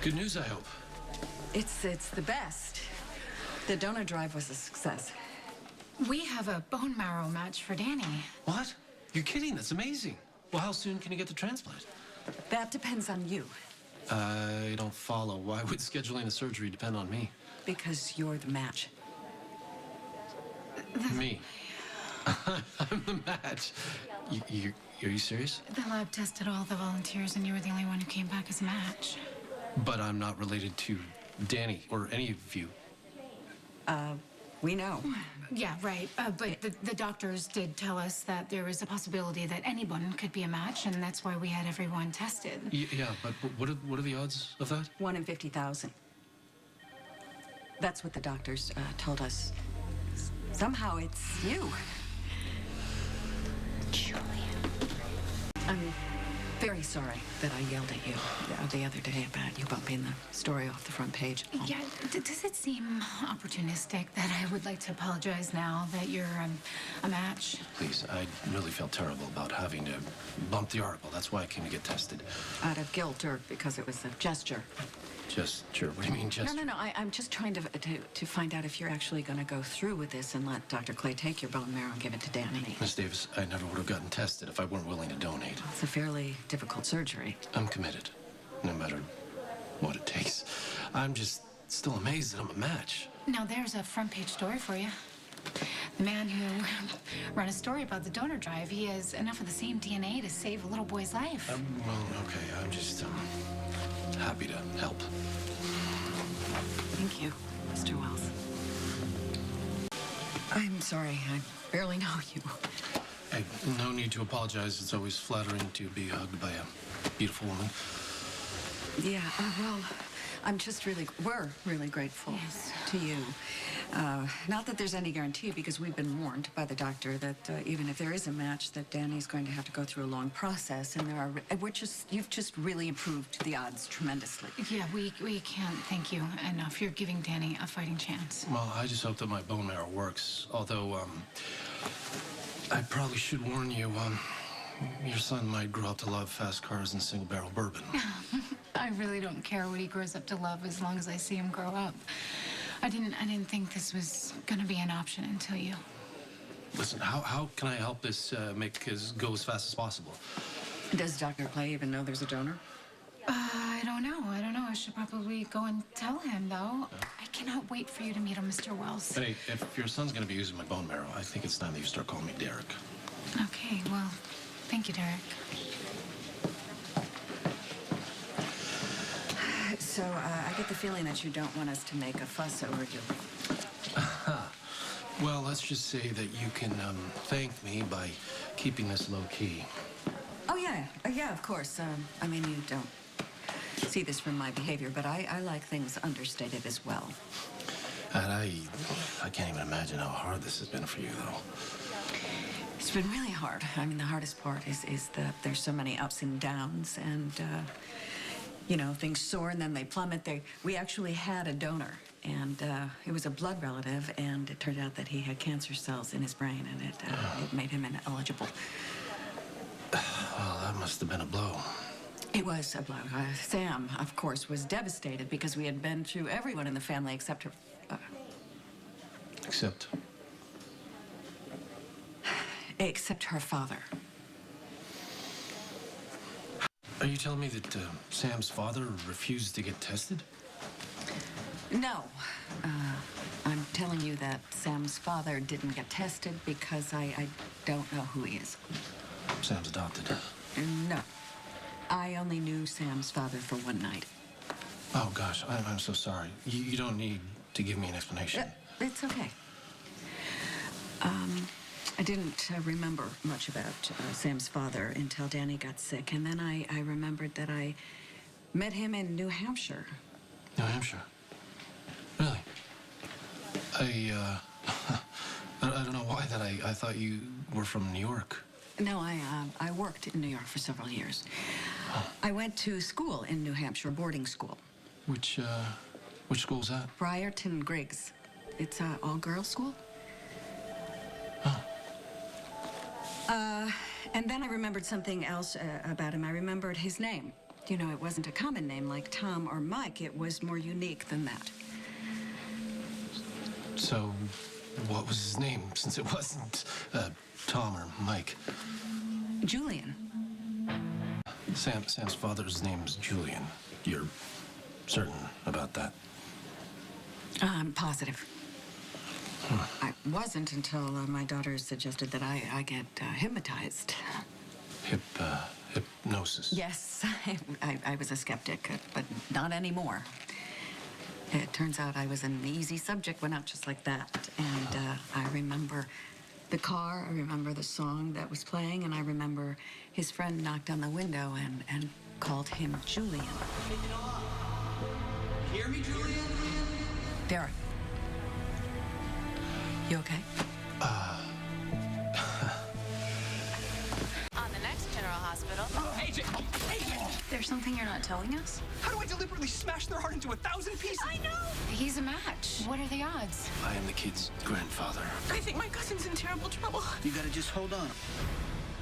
Good news, I hope. It's the best. The donor drive was a success. We have a bone marrow match for Danny. What? You're kidding. That's amazing. Well, how soon can you get the transplant? That depends on you, I don't follow. Why would scheduling the surgery depend on me? because you're the match. Me? I'm the match. Are you serious? The lab tested all the volunteers, and you were the only one who came back as a match. But I'm not related to Danny or any of you. We know. Yeah, right. But the doctors did tell us that there was a possibility that anyone could be a match, and that's why we had everyone tested. Yeah, but what are the odds of that? 1 in 50,000. That's what the doctors told us. Somehow it's you. Julian. I'm very sorry that I yelled at you the other day about you bumping the story off the front page. Yeah, does it seem opportunistic that I would like to apologize now that you're a match? Please, I really felt terrible about having to bump the article. That's why I came to get tested. Out of guilt or because it was a gesture? Gesture? What do you mean gesture? No. I'm just trying to find out if you're actually going to go through with this and let Dr. Clay take your bone marrow and give it to Danny. Miss Davis, I never would have gotten tested if I weren't willing to donate. It's a fairly difficult surgery. I'm committed, no matter what it takes. I'm just still amazed that I'm a match. Now, there's a front page story for you. The man who ran a story about the donor drive, he has enough of the same DNA to save a little boy's life. Well, okay, I'm just happy to help. Thank you, Mr. Wells. I'm sorry, I barely know you. Hey, no need to apologize. It's always flattering to be hugged by a beautiful woman. Yeah, well, we're really grateful to you. Not that there's any guarantee, because we've been warned by the doctor that even if there is a match, that Danny's going to have to go through a long process, and you've just really improved the odds tremendously. Yeah, we can't thank you enough. You're giving Danny a fighting chance. Well, I just hope that my bone marrow works. Although, I probably should warn you, your son might grow up to love fast cars and single-barrel bourbon. I really don't care what he grows up to love as long as I see him grow up. I didn't think this was gonna be an option until you. Listen, how can I help this go as fast as possible? Does Dr. Clay even know there's a donor? I don't know. I should probably go and tell him, though. I cannot wait for you to meet him, Mr. Wells. Hey, if your son's gonna be using my bone marrow, I think it's time that you start calling me Derek. Okay, well, thank you, Derek. So, I get the feeling that you don't want us to make a fuss over you. Well, let's just say that you can thank me by keeping this low-key. Oh, yeah, of course. I mean, you don't see this from my behavior, but I like things understated as well. And I can't even imagine how hard this has been for you, though. It's been really hard. I mean, the hardest part is that there's so many ups and downs, and, things soar and then they plummet. We actually had a donor, and it was a blood relative, and it turned out that he had cancer cells in his brain, and it made him ineligible. Well, that must have been a blow. It was a blow. Sam, of course, was devastated because we had been through everyone in the family except her. Except her father. Are you telling me that Sam's father refused to get tested? No. I'm telling you that Sam's father didn't get tested because I don't know who he is. Sam's adopted. No. I only knew Sam's father for one night. Oh, gosh, I'm so sorry. You don't need to give me an explanation. It's okay. I didn't remember much about Sam's father until Danny got sick, and then I remembered that I met him in New Hampshire. New Hampshire? Really? I don't know why that I thought you were from New York. No, I worked in New York for several years. Oh. I went to school in New Hampshire, boarding school. Which school's that? Briarton Griggs. It's an all-girls school. Oh. And then I remembered something else about him. I remembered his name. You know, it wasn't a common name like Tom or Mike. It was more unique than that. So, what was his name, since it wasn't Tom or Mike? Julian. Sam's father's name's Julian. You're certain about that? I'm positive. I wasn't until my daughter suggested that I get hypnotized. Hypnosis. Yes, I was a skeptic, but not anymore. It turns out I was an easy subject, but not just like that. And I remember the car, I remember the song that was playing, and I remember his friend knocked on the window and called him Julian. Hear me, Julian? Derek, you okay? On the next General Hospital. AJ! There's something you're not telling us? How do I deliberately smash their heart into 1,000 pieces? I know! He's a match. What are the odds? I am the kid's grandfather. I think my cousin's in terrible trouble. You gotta just hold on.